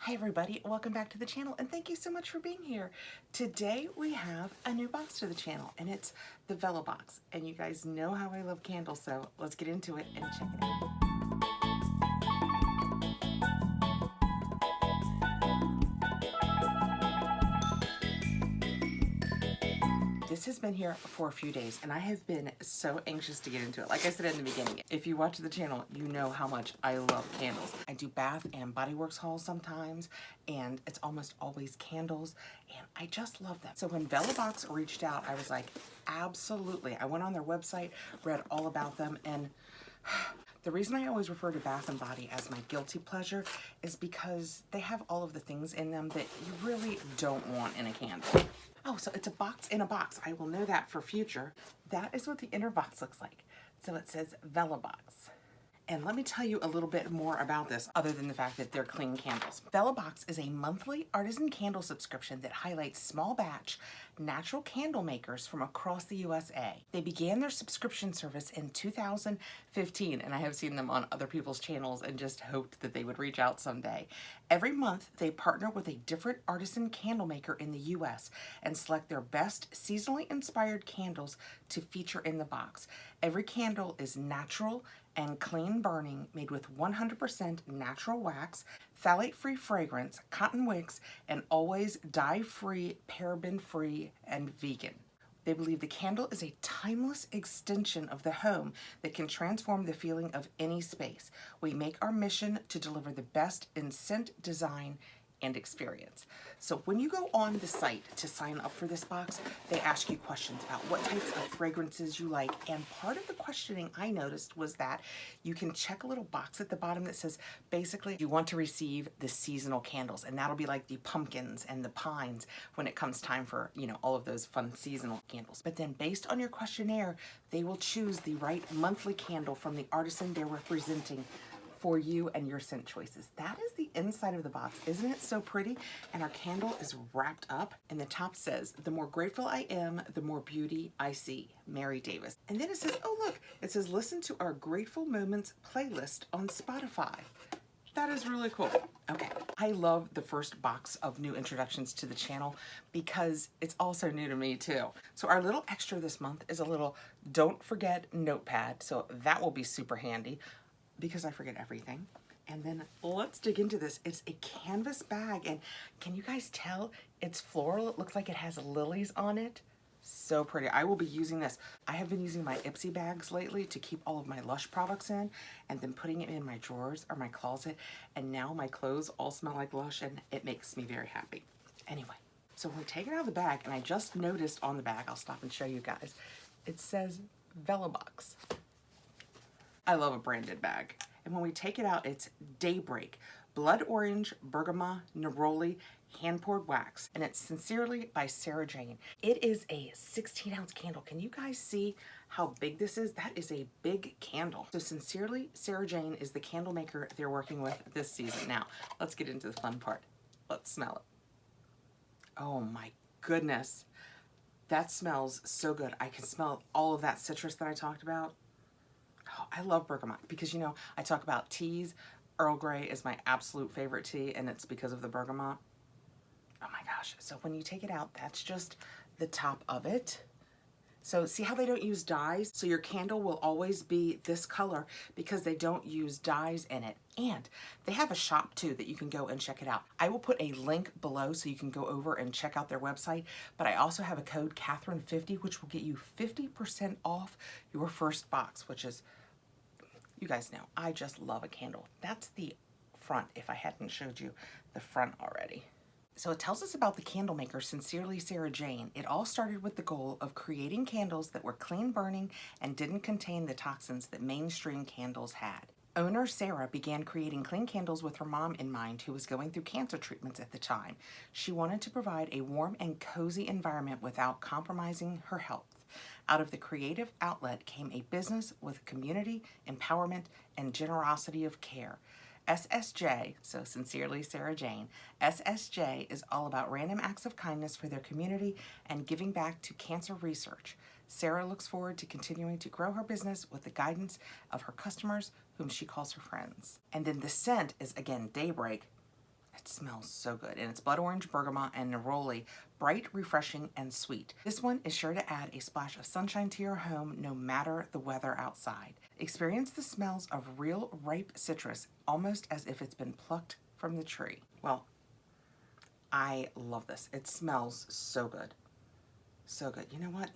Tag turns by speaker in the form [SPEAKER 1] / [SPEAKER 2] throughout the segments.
[SPEAKER 1] Hi everybody, welcome back to the channel and thank you so much for being here. Today we have a new box to the channel and it's the Vellabox. And you guys know how I love candles, so let's get into it and check it out. This has been here for a few days and I have been so anxious to get into it. Like I said in the beginning, if you watch the channel, you know how much I love candles. I do Bath and Body Works hauls sometimes and it's almost always candles and I just love them. So when Vellabox reached out, I was like, absolutely. I went on their website, read all about them, and the reason I always refer to Bath and Body as my guilty pleasure is because they have all of the things in them that you really don't want in a candle. Oh, so it's a box in a box. I will know that for future. That is what the inner box looks like. So it says Vellabox. And let me tell you a little bit more about this other than the fact that they're clean candles. Vellabox is a monthly artisan candle subscription that highlights small batch natural candle makers from across the USA. They began their subscription service in 2015 and I have seen them on other people's channels and just hoped that they would reach out someday. Every month they partner with a different artisan candle maker in the US and select their best seasonally inspired candles to feature in the box. Every candle is natural and clean burning, made with 100% natural wax, phthalate-free fragrance, cotton wicks, and always dye-free, paraben-free, and vegan. They believe the candle is a timeless extension of the home that can transform the feeling of any space. We make our mission to deliver the best in scent, design, and experience. So when you go on the site to sign up for this box, they ask you questions about what types of fragrances you like. And part of the questioning I noticed was that you can check a little box at the bottom that says, basically, you want to receive the seasonal candles. And that'll be like the pumpkins and the pines when it comes time for, you know, all of those fun seasonal candles. But then based on your questionnaire, they will choose the right monthly candle from the artisan they're representing for you and your scent choices. That is the inside of the box. Isn't it so pretty? And our candle is wrapped up and the top says, "The more grateful I am, the more beauty I see, Mary Davis." And then it says, oh look, it says, "Listen to our Grateful Moments playlist on Spotify." That is really cool. Okay, I love the first box of new introductions to the channel because it's also new to me too. So our little extra this month is a little don't forget notepad. So that will be super handy, because I forget everything. And then let's dig into this. It's a canvas bag, and can you guys tell it's floral? It looks like it has lilies on it. So pretty. I will be using this. I have been using my Ipsy bags lately to keep all of my Lush products in and then putting it in my drawers or my closet, and now my clothes all smell like Lush and it makes me very happy. Anyway, so when we take it out of the bag, and I just noticed on the bag, I'll stop and show you guys, it says Vellabox. I love a branded bag. And when we take it out, it's Daybreak, Blood Orange, Bergamot, Norlii, hand-poured wax. And it's Sincerely by Sarah Jane. It is a 16-ounce candle. Can you guys see how big this is? That is a big candle. So Sincerely, Sarah Jane is the candle maker they're working with this season. Now, let's get into the fun part. Let's smell it. Oh my goodness. That smells so good. I can smell all of that citrus that I talked about. Oh, I love bergamot because, you know, I talk about teas. Earl Grey is my absolute favorite tea, and it's because of the bergamot. Oh my gosh. So when you take it out, that's just the top of it. So see how they don't use dyes? So your candle will always be this color because they don't use dyes in it. And they have a shop too that you can go and check it out. I will put a link below so you can go over and check out their website. But I also have a code Kathrin50, which will get you 50% off your first box, which is, you guys know, I just love a candle. That's the front, if I hadn't showed you the front already. So it tells us about the candle maker, Sincerely Sarah Jane. It all started with the goal of creating candles that were clean burning and didn't contain the toxins that mainstream candles had. Owner Sarah began creating clean candles with her mom in mind, who was going through cancer treatments at the time. She wanted to provide a warm and cozy environment without compromising her health. Out of the creative outlet came a business with community, empowerment, and generosity of care. SSJ, so Sincerely Sarah Jane, SSJ is all about random acts of kindness for their community and giving back to cancer research. Sarah looks forward to continuing to grow her business with the guidance of her customers, whom she calls her friends. And then the scent is, again, Daybreak. It smells so good, and it's blood orange, bergamot, and Norlii, bright, refreshing, and sweet. This one is sure to add a splash of sunshine to your home no matter the weather outside. Experience the smells of real ripe citrus, almost as if it's been plucked from the tree. Well, I love this. It smells so good. So good. You know what?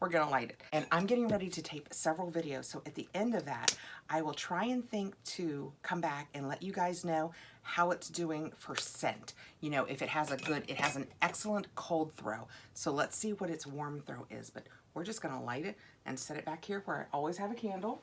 [SPEAKER 1] We're gonna light it. And I'm getting ready to tape several videos, so at the end of that, I will try and think to come back and let you guys know how it's doing for scent. You know, if it has it has an excellent cold throw. So let's see what its warm throw is, but we're just gonna light it and set it back here where I always have a candle.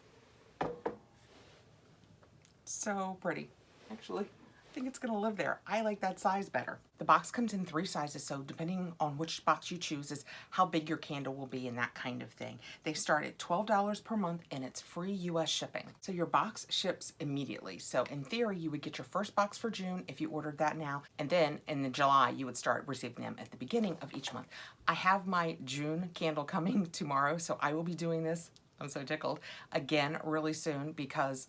[SPEAKER 1] So pretty, actually. I think it's gonna live there. I like that size better. The box comes in 3 sizes, so depending on which box you choose is how big your candle will be and that kind of thing. They start at $12 per month and it's free US shipping. So your box ships immediately. So in theory, you would get your first box for June if you ordered that now, and then in July, you would start receiving them at the beginning of each month. I have my June candle coming tomorrow, so I will be doing this, I'm so tickled, again really soon because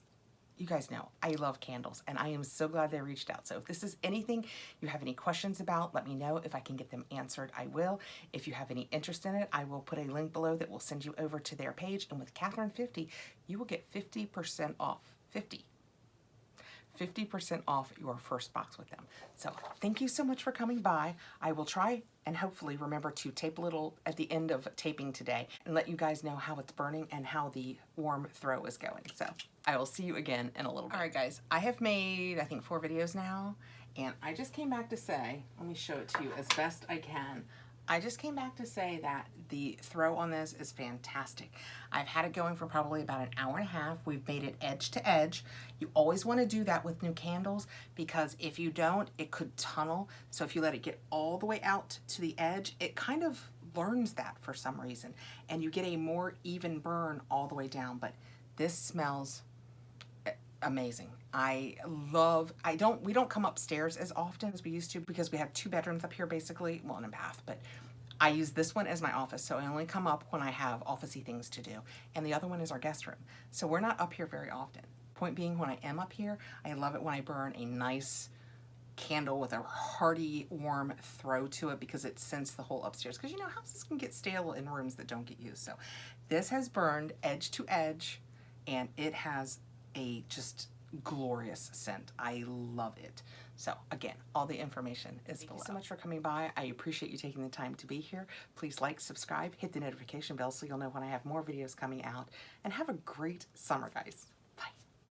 [SPEAKER 1] you guys know I love candles and I am so glad they reached out. So if this is anything you have any questions about, let me know. If I can get them answered, I will. If you have any interest in it, I will put a link below that will send you over to their page. And with Kathrin 50, you will get 50% off. 50% off your first box with them. So thank you so much for coming by. I will try and hopefully remember to tape a little at the end of taping today and let you guys know how it's burning and how the warm throw is going. So I will see you again in a little bit. All right, guys, I have made, I think, 4 videos now, and I just came back to say, let me show it to you as best I can. I just came back to say that the throw on this is fantastic. I've had it going for probably about an hour and a half. We've made it edge to edge. You always want to do that with new candles because if you don't, it could tunnel. So if you let it get all the way out to the edge, it kind of learns that for some reason. And you get a more even burn all the way down. But this smells amazing. We don't come upstairs as often as we used to because we have 2 bedrooms up here basically, well, and a bath, but I use this one as my office, so I only come up when I have officey things to do. And the other one is our guest room. So we're not up here very often. Point being, when I am up here, I love it when I burn a nice candle with a hearty, warm throw to it because it scents the whole upstairs. Because you know, houses can get stale in rooms that don't get used. So this has burned edge to edge, and it has a just glorious scent. I love it. So again, all the information is below. Thank you so much for coming by. I appreciate you taking the time to be here. Please like, subscribe, hit the notification bell so you'll know when I have more videos coming out, and have a great summer, guys.